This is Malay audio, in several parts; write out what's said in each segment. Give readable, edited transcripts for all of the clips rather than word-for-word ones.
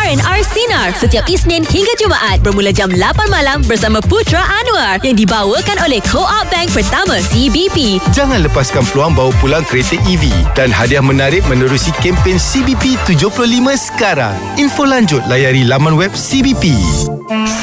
R&R Sinar setiap Isnin hingga Jumaat bermula jam 8 malam bersama Putra Anwar yang dibawakan oleh Co-op Bank Pertama CBP. Jangan lepaskan peluang bawa pulang kereta EV dan hadiah menarik menerusi kempen CBP 75 sekarang. Info lanjut layari laman web CBP.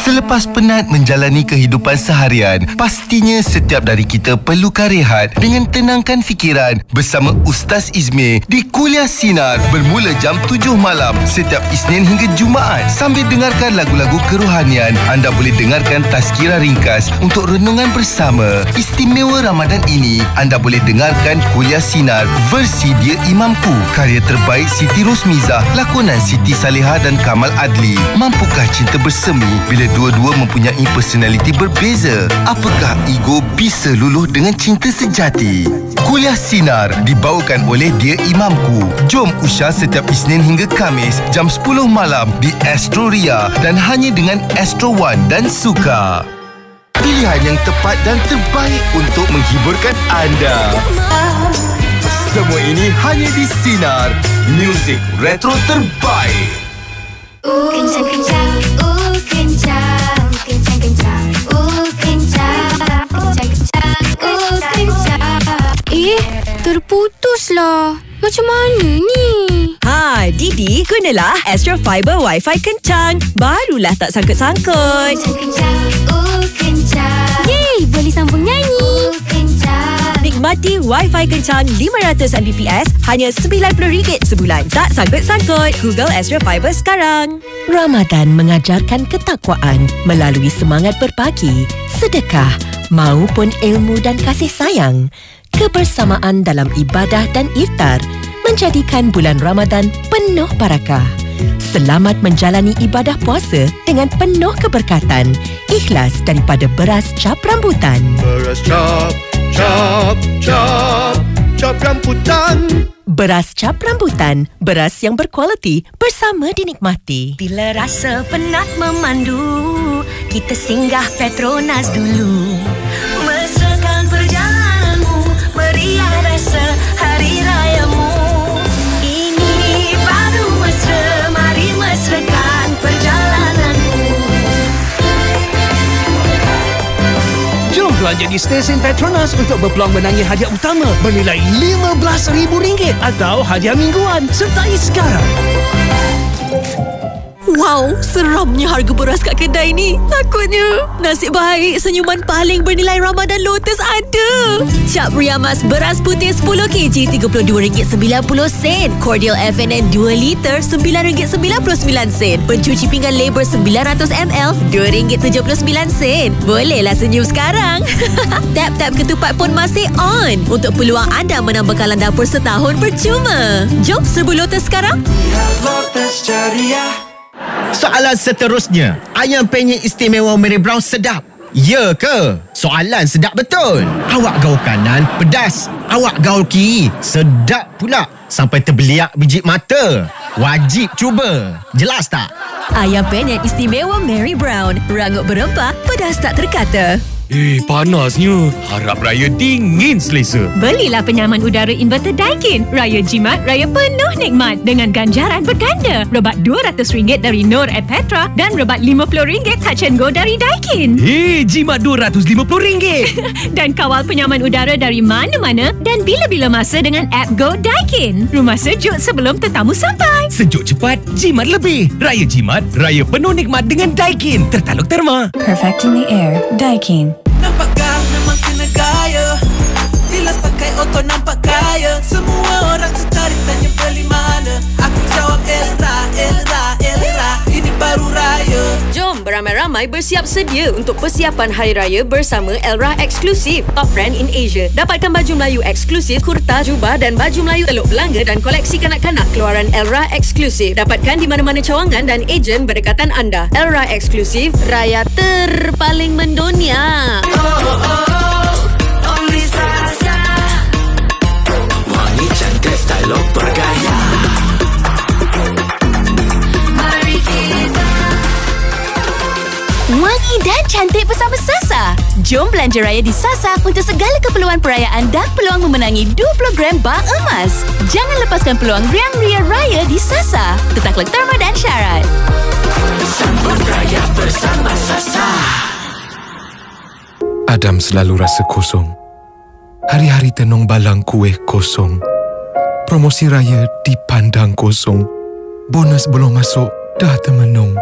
Selepas penat menjalani kehidupan seharian, pastinya setiap dari kita perlukan rehat dengan tenangkan fikiran bersama Ustaz Izmir di Kuliah Sinar bermula jam 7 malam setiap Isnin hingga Jumaat. Sambil dengarkan lagu-lagu kerohanian, anda boleh dengarkan tazkirah ringkas untuk renungan bersama. Istimewa Ramadan ini, anda boleh dengarkan Kuliah Sinar versi Dia Imamku, karya terbaik Siti Rosmizah, lakonan Siti Salihah dan Kamal Adli. Mampukah cinta bersemi bila dua-dua mempunyai personaliti berbeza? Apakah ego bisa luluh dengan cinta sejati? Kuliah Sinar dibawakan oleh Dia Imamku. Jom usah setiap Isnin hingga Khamis jam 10 malam di Astro Ria dan hanya dengan Astro One dan Suka. Pilihan yang tepat dan terbaik untuk menghiburkan anda. Semua ini hanya di Sinar, muzik retro terbaik. Kencang-kencang, kencang, kencang-kencang, kencang, kencang-kencang, kencang. Terputuslah. Macam mana ni? Didi, gunalah Astro Fiber Wi-Fi kencang. Barulah tak sangkut-sangkut. Kencang, kencang. Yeay, boleh sambung nyanyi. Kencang. Nikmati Wi-Fi kencang 500 Mbps hanya RM90 sebulan. Tak sangkut-sangkut. Google Astro Fiber sekarang. Ramadan mengajarkan ketakwaan melalui semangat berbagi, sedekah maupun ilmu dan kasih sayang. Kebersamaan dalam ibadah dan iftar menjadikan bulan Ramadan penuh barakah. Selamat menjalani ibadah puasa dengan penuh keberkatan. Ikhlas daripada beras cap rambutan. Beras cap, cap, cap, cap rambutan. Beras cap rambutan, beras yang berkualiti bersama dinikmati. Bila rasa penat memandu, kita singgah Petronas dulu. Mesrakan perjalananmu, meriah rasa hari rayamu. Ini padu mesra, mari mesrakan perjalananmu. Jom belanja di stesen Petronas untuk berpeluang menangi hadiah utama bernilai RM15,000 atau hadiah mingguan. Sertai sekarang. Wow, seramnya harga beras kat kedai ni. Takutnya. Nasib baik senyuman paling bernilai Ramadan Lotus ada. Cap Riamas beras putih 10 kg RM32.90. Cordial FNN 2 liter RM9.99. Pencuci pinggan Labor 900ml RM2.79. Bolehlah senyum sekarang. Tap-tap ketupat pun masih on untuk peluang anda menambah kalan dapur setahun percuma. Jom serbu Lotus sekarang. Lotus Ceria. Soalan seterusnya, ayam penyet istimewa Mary Brown sedap? Ya ke? Soalan sedap betul. Awak gaul kanan pedas, awak gaul kiri sedap pula sampai terbeliak biji mata. Wajib cuba. Jelas tak? Ayam penyet istimewa Mary Brown. Rangup berempah, pedas tak terkata. Panasnya. Harap raya dingin selesa. Belilah penyaman udara inverter Daikin. Raya jimat, raya penuh nikmat dengan ganjaran berganda. Rebat RM200 dari Nur at Petra dan rebat RM50 Touch and Go dari Daikin. Jimat RM250. Dan kawal penyaman udara dari mana-mana dan bila-bila masa dengan app Go Daikin. Rumah sejuk sebelum tetamu sampai. Sejuk cepat, jimat lebih. Raya jimat, raya penuh nikmat dengan Daikin. Tertaluk terma. Perfecting the air, Daikin. Nampak kau memang kena gaya. Bila pakai auto nampak kaya. Semua orang tertarik tanya beli mana. Aku jawab Elra, Elra, Elra. Ini baru raya. Jom beramai-ramai bersiap sedia untuk persiapan Hari Raya bersama Elra Eksklusif, top brand in Asia. Dapatkan baju Melayu eksklusif, kurta, jubah dan baju Melayu teluk belanga dan koleksi kanak-kanak keluaran Elra Eksklusif. Dapatkan di mana-mana cawangan dan ejen berdekatan anda. Elra Eksklusif, raya terpaling mendunia. Only Sasa. Wangi cantik style bergaya. Mari kita Wangi dan cantik bersama Sasa. Jom belanja raya di Sasa untuk segala keperluan perayaan dan peluang memenangi 20 gram bar emas. Jangan lepaskan peluang Riang Ria Raya di Sasa. Tetaklek terma dan syarat. Adam selalu rasa kosong. Hari-hari tenung balang kuih kosong. Promosi raya dipandang kosong. Bonus belum masuk, dah termenung.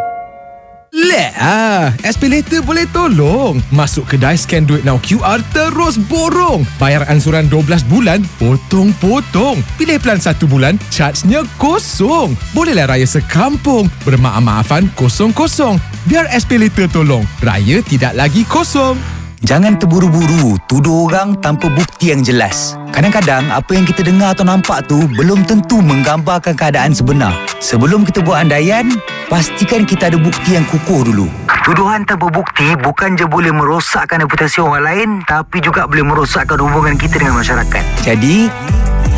SPayLater boleh tolong. Masuk kedai, scan duit now QR, terus borong. Bayar ansuran 12 bulan, potong-potong. Pilih plan 1 bulan, charge-nya kosong. Bolehlah raya sekampung. Bermaaf-maafan kosong-kosong. Biar SPayLater tolong, raya tidak lagi kosong. Jangan terburu-buru tuduh orang tanpa bukti yang jelas. Kadang-kadang apa yang kita dengar atau nampak tu belum tentu menggambarkan keadaan sebenar. Sebelum kita buat andaian, pastikan kita ada bukti yang kukuh dulu. Tuduhan tanpa bukti bukan je boleh merosakkan reputasi orang lain, tapi juga boleh merosakkan hubungan kita dengan masyarakat. Jadi,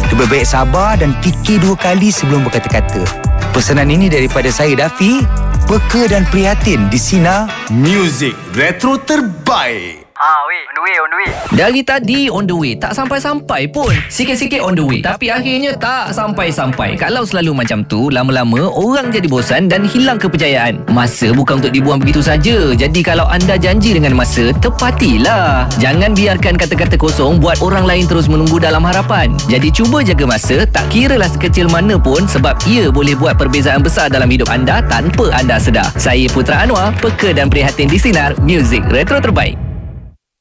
lebih baik sabar dan fikir 2 kali sebelum berkata-kata. Pesanan ini daripada saya, Dafi, peka dan prihatin di Sinar Music Retro Terbaik. On the way. Dari tadi on the way, tak sampai-sampai pun. Sikit-sikit on the way, tapi akhirnya tak sampai-sampai. Kalau selalu macam tu, lama-lama orang jadi bosan dan hilang kepercayaan. Masa bukan untuk dibuang begitu saja. Jadi kalau anda janji dengan masa, tepatilah. Jangan biarkan kata-kata kosong buat orang lain terus menunggu dalam harapan. Jadi cuba jaga masa, tak kiralah sekecil mana pun, sebab ia boleh buat perbezaan besar dalam hidup anda tanpa anda sedar. Saya Putra Anwar, peka dan prihatin di Sinar Music Retro Terbaik.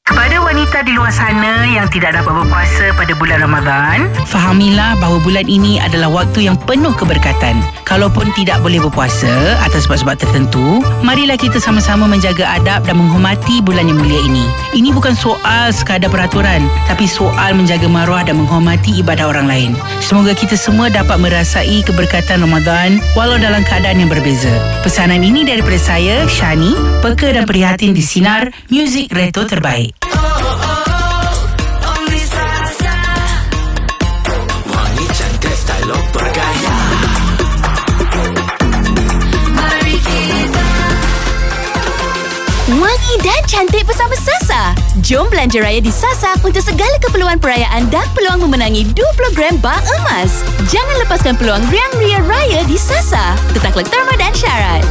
Kepada wanita di luar sana yang tidak dapat berpuasa pada bulan Ramadan, fahamilah bahawa bulan ini adalah waktu yang penuh keberkatan. Kalaupun tidak boleh berpuasa atas sebab-sebab tertentu, marilah kita sama-sama menjaga adab dan menghormati bulan yang mulia ini. Ini bukan soal sekadar peraturan, tapi soal menjaga maruah dan menghormati ibadah orang lain. Semoga kita semua dapat merasai keberkatan Ramadan walau dalam keadaan yang berbeza. Pesanan ini daripada saya, Shani, peka dan prihatin di Sinar Music Retro Terbaik. Wangi dan cantik bersama Sasa. Jom belanja raya di Sasa untuk segala keperluan perayaan dan peluang memenangi 20 gram bar emas. Jangan lepaskan peluang riang-ria raya di Sasa. Ketaklah terma dan syarat.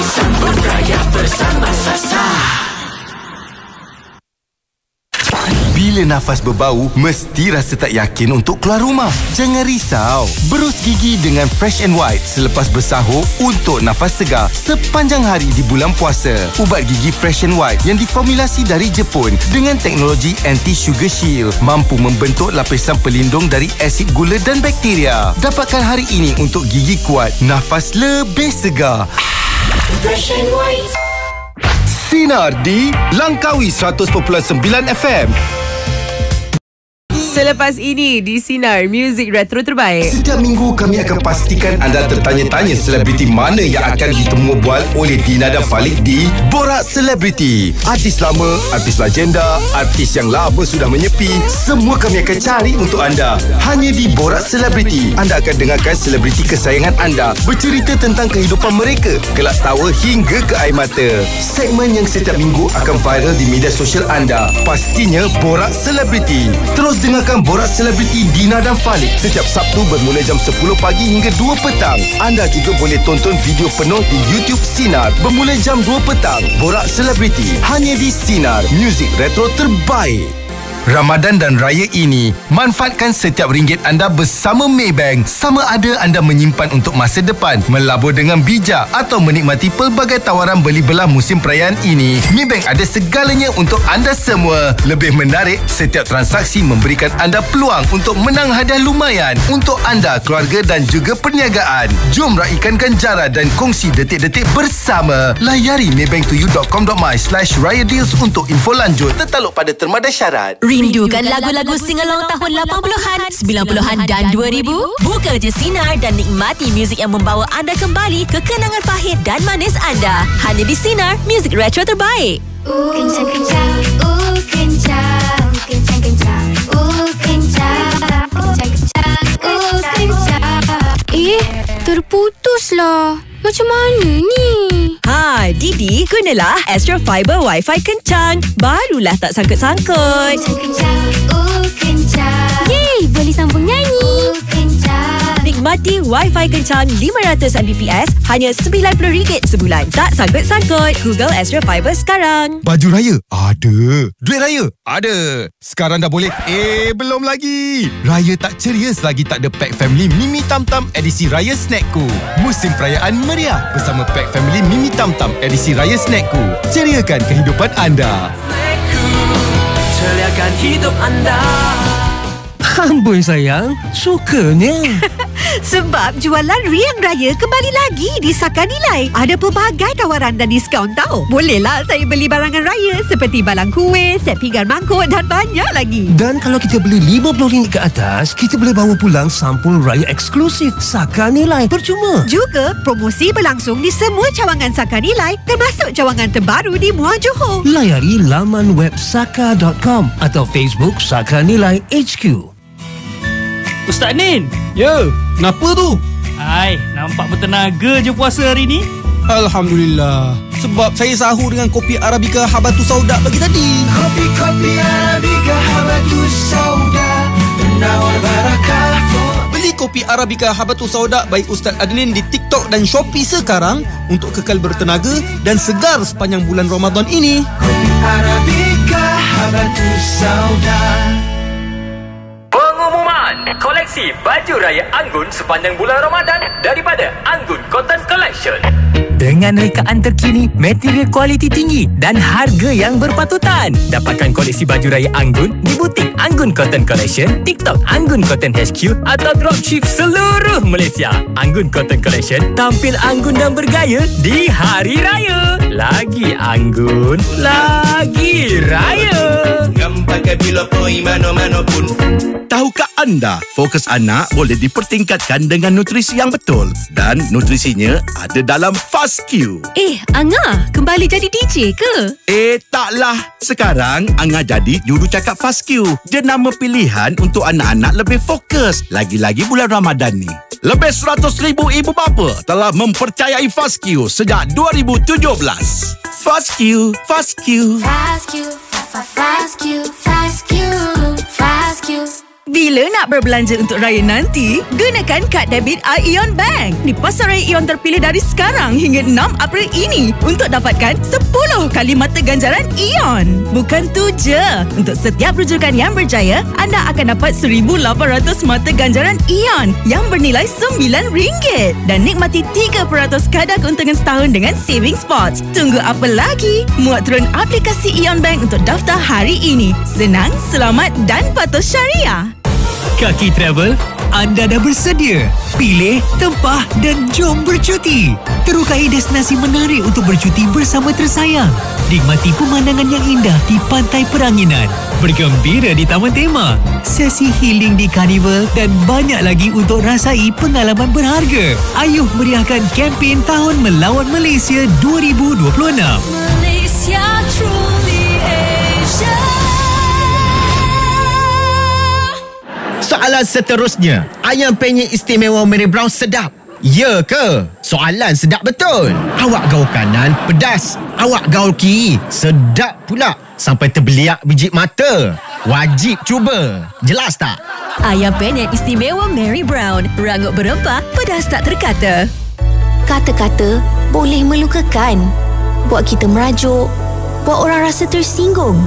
Sambut raya bersama Sasa. Bila nafas berbau, mesti rasa tak yakin untuk keluar rumah. Jangan risau. Berus gigi dengan Fresh and White selepas bersahur untuk nafas segar sepanjang hari di bulan puasa. Ubat gigi Fresh and White yang diformulasi dari Jepun dengan teknologi anti-sugar shield mampu membentuk lapisan pelindung dari asid gula dan bakteria. Dapatkan hari ini untuk gigi kuat, nafas lebih segar. Fresh and White. Sinar di Langkawi 100.9 FM. Selepas ini di Sinar Music Retro Terbaik. Setiap minggu kami akan pastikan anda tertanya-tanya selebriti mana yang akan ditemu bual oleh Dina dan Falik di Borak Selebriti. Artis lama, artis legenda, artis yang lama sudah menyepi, semua kami akan cari untuk anda. Hanya di Borak Selebriti, anda akan dengarkan selebriti kesayangan anda bercerita tentang kehidupan mereka, gelak tawa hingga ke air mata. Segmen yang setiap minggu akan viral di media sosial anda. Pastinya Borak Selebriti. Terus dengarkan Borak Selebriti Dina dan Falik setiap Sabtu bermula jam 10 pagi hingga 2 petang. Anda juga boleh tonton video penuh di YouTube Sinar bermula jam 2 petang. Borak Selebriti hanya di Sinar Music Retro Terbaik. Ramadan dan Raya ini, manfaatkan setiap ringgit anda bersama Maybank. Sama ada anda menyimpan untuk masa depan, melabur dengan bijak atau menikmati pelbagai tawaran beli belah musim perayaan ini, Maybank ada segalanya untuk anda semua. Lebih menarik, setiap transaksi memberikan anda peluang untuk menang hadiah lumayan untuk anda, keluarga dan juga perniagaan. Jom raikan ganjaran dan kongsi detik-detik bersama. Layari maybanktoyou.com.my/raya deals untuk info lanjut. Tertaluk pada terma dan syarat. Rindukan lagu-lagu singalong tahun 80-an, 90-an dan 2000? Buka je Sinar dan nikmati muzik yang membawa anda kembali ke kenangan pahit dan manis anda. Hanya di Sinar Music Retro Terbaik. Kencang-kencang, kencang, kencang-kencang, kencang, kencang-kencang, kencang. Terputuslah. Macam mana ni? Didi, gunalah Astro Fiber Wi-Fi kencang. Barulah tak sangkut-sangkut. Kencang, kencang. Yeay, boleh sambung nyanyi. Kencang. Nikmati Wi-Fi kencang 500 Mbps hanya RM90 sebulan. Tak sangkut-sangkut. Google Astra Fiber sekarang. Baju raya? Ada. Duit raya? Ada. Sekarang dah boleh? Belum lagi. Raya tak ceria selagi tak ada Pack Family Mimi Tam Tam edisi Raya Snackku. Musim perayaan meriah bersama Pack Family Mimi Tam Tam edisi Raya Snackku. Ceriakan kehidupan anda. Snackku, ceriakan hidup anda. Amboi sayang, sukanya. Sebab jualan Riang Raya kembali lagi di Saka Nilai. Ada pelbagai tawaran dan diskaun tau. Bolehlah saya beli barangan raya seperti balang kuih, set pinggan mangkuk dan banyak lagi. Dan kalau kita beli RM50 ke atas, kita boleh bawa pulang sampul raya eksklusif Saka Nilai percuma. Juga promosi berlangsung di semua cawangan Saka Nilai termasuk cawangan terbaru di Muar Johor. Layari laman web saka.com atau Facebook Saka Nilai HQ. Ustaz Nin. Ya, kenapa tu? Hai, nampak bertenaga je puasa hari ni. Alhamdulillah. Sebab saya sahur dengan kopi Arabica Habatus Sauda pagi tadi. Kopi Arabica Habatus Sauda, penawar barakah. Beli kopi Arabica Habatus Sauda by Ustaz Adnin di TikTok dan Shopee sekarang untuk kekal bertenaga dan segar sepanjang bulan Ramadan ini. Kopi Arabica Habatus Sauda. Pengumuman koleksi baju raya Anggun sepanjang bulan Ramadan daripada Anggun Cotton Collection. Dengan rekaan terkini, material kualiti tinggi dan harga yang berpatutan. Dapatkan koleksi baju raya Anggun di butik Anggun Cotton Collection, TikTok Anggun Cotton HQ atau dropship seluruh Malaysia. Anggun Cotton Collection tampil anggun dan bergaya di Hari Raya. Lagi anggun, lagi raya. Pakai bila poi mana-mana pun. Tahukah anda, fokus anak boleh dipertingkatkan dengan nutrisi yang betul dan nutrisinya ada dalam FastQ. Anga, kembali jadi DJ ke? Taklah. Sekarang Anga jadi jurucakap FastQ. Dia nama pilihan untuk anak-anak lebih fokus. Lagi-lagi bulan Ramadan ni. Lebih 100,000 ibu bapa telah mempercayai FastQ sejak 2017. FastQ, FastQ. FastQ, FastQ, FastQ, FastQ. Bila nak berbelanja untuk raya nanti, gunakan kad debit iON Bank di pasar raya iON terpilih dari sekarang hingga 6 April ini untuk dapatkan 10 kali mata ganjaran iON. Bukan tu je, untuk setiap rujukan yang berjaya, anda akan dapat 1,800 mata ganjaran iON yang bernilai RM9 dan nikmati 3% kadar keuntungan setahun dengan Saving Spots. Tunggu apa lagi? Muat turun aplikasi iON Bank untuk daftar hari ini. Senang, selamat dan patuh syariah. Kaki Travel, anda dah bersedia? Pilih, tempah dan jom bercuti. Terukai destinasi menarik untuk bercuti bersama tersayang. Nikmati pemandangan yang indah di Pantai Peranginan. Bergembira di Taman Tema. Sesi healing di Carnival dan banyak lagi untuk rasai pengalaman berharga. Ayuh meriahkan kempen Tahun Melawan Malaysia 2026. Malaysia truly Asia. Soalan seterusnya, ayam penyet istimewa Mary Brown sedap? Ya ke? Soalan sedap betul. Awak gaul kanan pedas, awak gaul kiri sedap pula sampai terbeliak biji mata. Wajib cuba. Jelas tak? Ayam penyet istimewa Mary Brown. Rangup berempah, pedas tak terkata. Kata-kata boleh melukakan, buat kita merajuk, buat orang rasa tersinggung.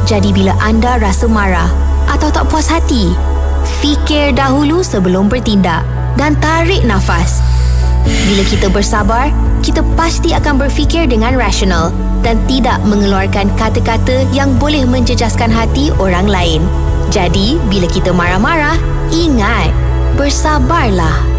Jadi bila anda rasa marah atau tak puas hati, fikir dahulu sebelum bertindak dan tarik nafas. Bila kita bersabar, kita pasti akan berfikir dengan rasional dan tidak mengeluarkan kata-kata yang boleh menjejaskan hati orang lain. Jadi, bila kita marah-marah, ingat, bersabarlah.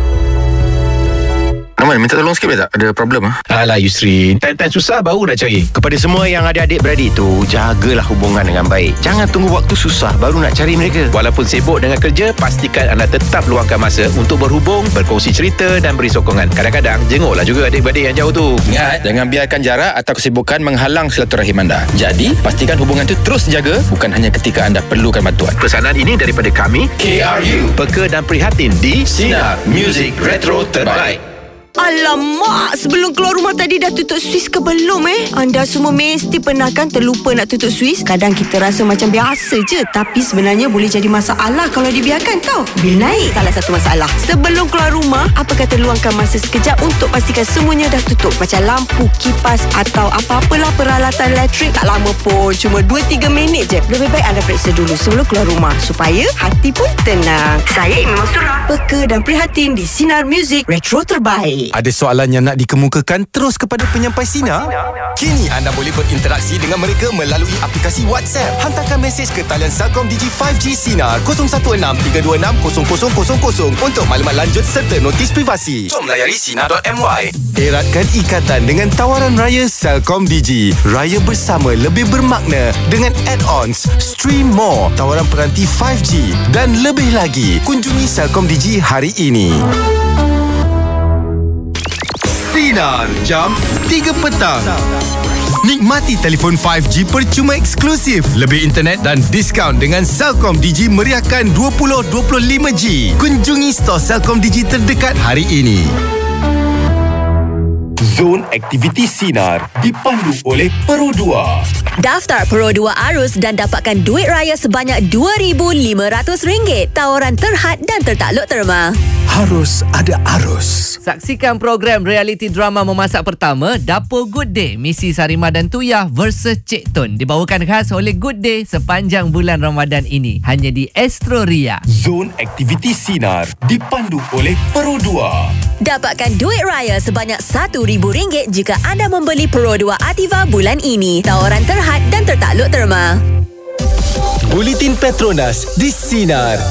Aman, minta tolong sikit boleh tak? Ada problem ah? Alah Yusri, time-time susah baru nak cari. Kepada semua yang ada adik-beradik tu, jagalah hubungan dengan baik. Jangan tunggu waktu susah baru nak cari mereka. Walaupun sibuk dengan kerja, pastikan anda tetap luangkan masa untuk berhubung, berkongsi cerita dan beri sokongan. Kadang-kadang, jenguklah juga adik-beradik yang jauh tu. Ingat, jangan biarkan jarak atau kesibukan menghalang silaturahim anda. Jadi, pastikan hubungan itu terus dijaga, bukan hanya ketika anda perlukan bantuan. Pesanan ini daripada kami, KRU, peka dan prihatin di Sinar Music Retro Terbaik. Alamak, sebelum keluar rumah Awak tadi dah tutup suis ke belum Anda semua mesti pernah kan terlupa nak tutup suis. Kadang kita rasa macam biasa je, tapi sebenarnya boleh jadi masalah kalau dibiarkan tau. Bil naik salah satu masalah. Sebelum keluar rumah, apa kata luangkan masa sekejap untuk pastikan semuanya dah tutup. Macam lampu, kipas atau apa-apalah peralatan elektrik. Tak lama pun, cuma 2-3 minit je. Lebih baik anda periksa dulu sebelum keluar rumah supaya hati pun tenang. Saya Imi Mastura, peka dan prihatin di Sinar Muzik Retro Terbaik. Ada soalan yang nak dikemukakan terus kepada penyampai Sinar? Kini anda boleh berinteraksi dengan mereka melalui aplikasi WhatsApp. Hantarkan mesej ke talian Celcom Digi 5G Sinar 0163260000 untuk maklumat lanjut serta notis privasi. Jom layari sinar.my. Eratkan ikatan dengan tawaran raya Celcom Digi. Raya bersama lebih bermakna dengan add-ons, stream more, tawaran peranti 5G dan lebih lagi. Kunjungi Celcom Digi hari ini. Sinar jam 3 petang. Nikmati telefon 5G percuma eksklusif, lebih internet dan diskaun dengan Celcom Digi meriahkan 2025G. Kunjungi stor Celcom Digi terdekat hari ini. Zon Aktiviti Sinar dipandu oleh Pro 2. Daftar Pro 2 Arus dan dapatkan duit raya sebanyak RM2,500. Tawaran terhad dan tertakluk terma. Harus ada arus. Saksikan program reality drama memasak pertama Dapur Good Day, Missy Sarimah dan Tuyah versus Cik Tun, dibawakan khas oleh Good Day sepanjang bulan Ramadan ini hanya di Astro Ria. Zon Aktiviti Sinar dipandu oleh Pro 2. Dapatkan duit raya sebanyak RM1,000 jika anda membeli Pro 2 Ativa bulan ini. Tawaran terhad dan tertakluk terma. Buletin Petronas di Sinar.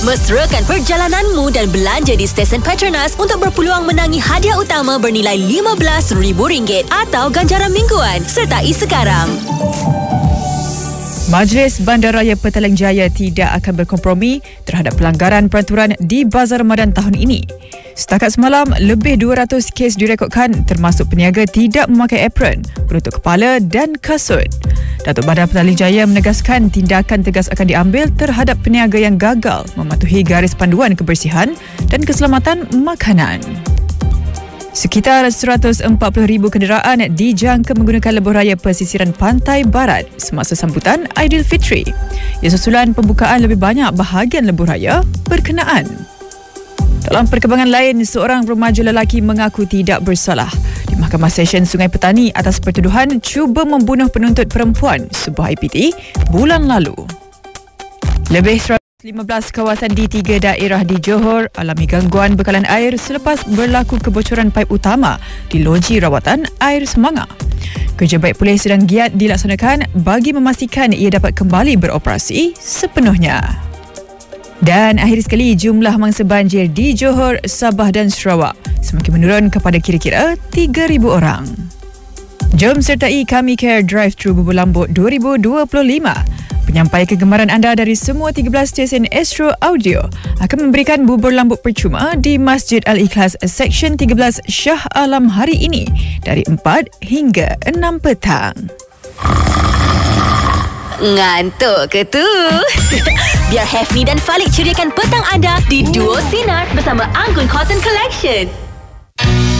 Mesrakan perjalananmu dan belanja di stesen Petronas untuk berpeluang menangi hadiah utama bernilai RM15,000 atau ganjaran mingguan. Sertai sekarang. Majlis Bandaraya Petaling Jaya tidak akan berkompromi terhadap pelanggaran peraturan di Bazar Ramadan tahun ini. Setakat semalam, lebih 200 kes direkodkan termasuk peniaga tidak memakai apron, penutup kepala dan kasut. Datuk Bandar Petaling Jaya menegaskan tindakan tegas akan diambil terhadap peniaga yang gagal mematuhi garis panduan kebersihan dan keselamatan makanan. Sekitar 140,000 kenderaan dijangka menggunakan lebuh raya pesisiran pantai barat semasa sambutan Aidilfitri. Ia susulan pembukaan lebih banyak bahagian lebuh raya berkenaan. Dalam perkembangan lain, seorang remaja lelaki mengaku tidak bersalah di Mahkamah Session Sungai Petani atas pertuduhan cuba membunuh penuntut perempuan sebuah IPT bulan lalu. Lebih 15 kawasan di 3 daerah di Johor alami gangguan bekalan air selepas berlaku kebocoran paip utama di loji rawatan air Semanga. Kerja baik polis sedang giat dilaksanakan bagi memastikan ia dapat kembali beroperasi sepenuhnya. Dan akhir sekali, jumlah mangsa banjir di Johor, Sabah dan Sarawak semakin menurun kepada kira-kira 3,000 orang. Jom sertai Kami Care Drive-Thru Bubur Lambuk 2025. Penyampai kegemaran anda dari semua 13 stesen Astro Audio akan memberikan bubur lambuk percuma di Masjid Al-Ikhlas Seksyen 13 Shah Alam hari ini dari 4 hingga 6 petang. Ngantuk ke tu? Biar Hafni dan Falik ceriakan petang anda di Duo Sinar bersama Anggun Cotton Collection.